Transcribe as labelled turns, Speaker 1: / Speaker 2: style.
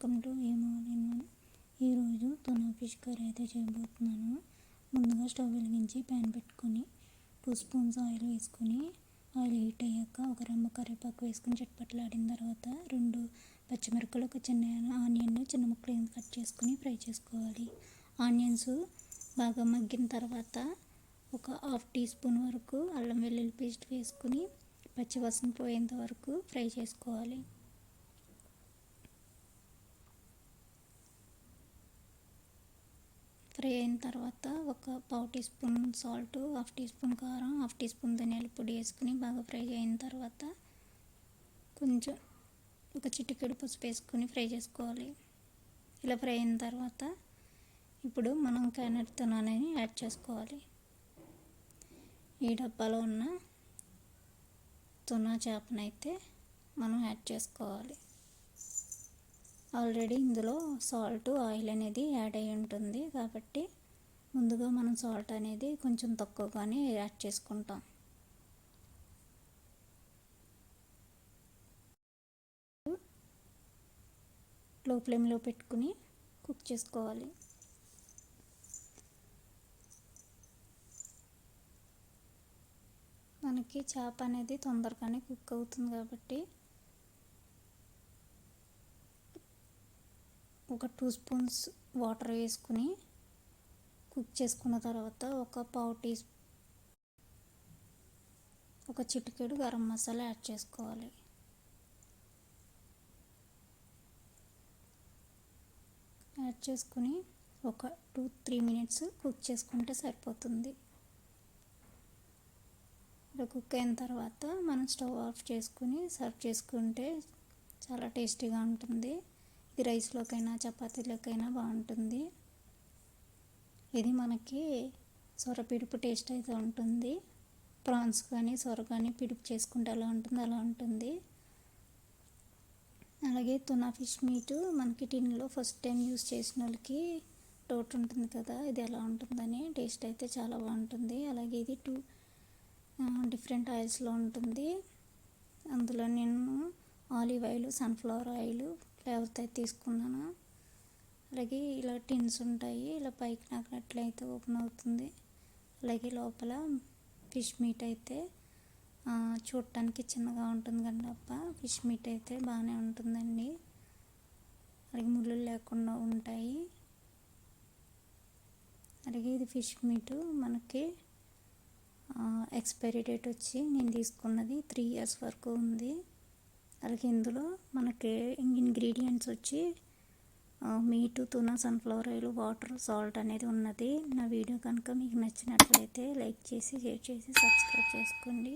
Speaker 1: Welcome to ఏమోలిన్. ఈరోజు tuna fish curry అయితే చేయబోతున్నాను. ముందుగా స్టవ్ వెలిగించి ప్యాన్ పెట్టుకొని 2 స్పూన్స్ ఆయిల్ వేసుకొని ఆయిల్ హీట్ అయ్యాక ఒక రెమ్మ కరివేపాకు వేసుకొని చట్పట్లాడిన తర్వాత 2 పచ్చిమిరపకాయలు, ఒక చిన్న ఆనియన్ చిన్న ముక్కలు కట్ చేసుకొని ఫ్రై చేసుకోవాలి. ఆనియన్స్ బాగా మగ్గిన తర్వాత ఒక 1/2 టీ స్పూన్ వరకు అల్లం వెల్లుల్లి పేస్ట్ వేసుకుని పచ్చివాసన పోయేంత వరకు ఫ్రై చేసుకోవాలి. ఫ్రై అయిన తర్వాత ఒక 1/2 teaspoon salt, 1/2 teaspoon కారం, 1/2 టీ స్పూన్ ధనియాల పొడి వేసుకుని బాగా ఫ్రై అయిన తర్వాత కొంచెం ఒక చిటికెడు పసుపు వేసుకుని ఫ్రై చేసుకోవాలి. ఇలా ఫ్రై అయిన తర్వాత ఇప్పుడు మనం క్యారెట్ తునాని యాడ్ చేసుకోవాలి. ఈ డబ్బాలో ఉన్న తునా చేపనైతే మనం యాడ్ చేసుకోవాలి. ఆల్రెడీ ఇందులో సాల్ట్, ఆయిల్ అనేది యాడ్ అయి ఉంటుంది కాబట్టి ముందుగా మనం సాల్ట్ అనేది కొంచెం తక్కువగానే యాడ్ చేసుకుంటాం. లో ఫ్లేమ్లో పెట్టుకుని కుక్ చేసుకోవాలి. మనకి చేప అనేది తొందరగానే కుక్ అవుతుంది కాబట్టి ఒక 2 స్పూన్స్ వాటర్ వేసుకుని కుక్ చేసుకున్న తర్వాత ఒక చిటికెడు గరం మసాలా యాడ్ చేసుకోవాలి. యాడ్ చేసుకుని ఒక 2-3 మినిట్స్ కుక్ చేసుకుంటే సరిపోతుంది. ఇలా కుక్ అయిన తర్వాత మనం స్టవ్ ఆఫ్ చేసుకుని సర్వ్ చేసుకుంటే చాలా టేస్టీగా ఉంటుంది. ఇది రైస్లోకైనా చపాతీలోకైనా బాగుంటుంది. ఇది మనకి సొర పిడుపు టేస్ట్ అయితే ఉంటుంది. ప్రాన్స్ కానీ సొర కానీ పిడుపు చేసుకుంటే అలా ఉంటుంది. అలాగే తునా ఫిష్ మీట్ మనకి టిన్లో ఫస్ట్ టైం యూస్ చేసిన వాళ్ళకి డౌట్ ఉంటుంది కదా, ఇది ఎలా ఉంటుందని. టేస్ట్ అయితే చాలా బాగుంటుంది. అలాగే ఇది 2 డిఫరెంట్ ఆయిల్స్లో ఉంటుంది. అందులో నేను ఆలివ్ ఆయిల్, సన్ఫ్లవర్ ఆయిల్ ఫ్లేవర్తో అయితే తీసుకున్నాను. అలాగే ఇలా టిన్స్ ఉంటాయి, ఇలా పైకి నాకినట్లయితే ఓపెన్ అవుతుంది. అలాగే లోపల ఫిష్ మీట్ అయితే చూడటానికి చిన్నగా ఉంటుంది కానీ డబ్బా ఫిష్ మీట్ అయితే బాగానే ఉంటుందండి. అలాగే ముళ్ళు లేకుండా ఉంటాయి. అలాగే ఇది ఫిష్ మీట్ మనకి ఎక్స్పైరీ డేట్ వచ్చి నేను తీసుకున్నది 3 ఇయర్స్ వరకు ఉంది. అలాగే ఇందులో మనకి ఇంగ్రీడియంట్స్ వచ్చి meat, tuna, sunflower oil, water, salt అనేది ఉన్నది. నా వీడియో కనుక మీకు నచ్చినట్లయితే లైక్ చేసి, షేర్ చేసి, సబ్స్క్రైబ్ చేసుకోండి.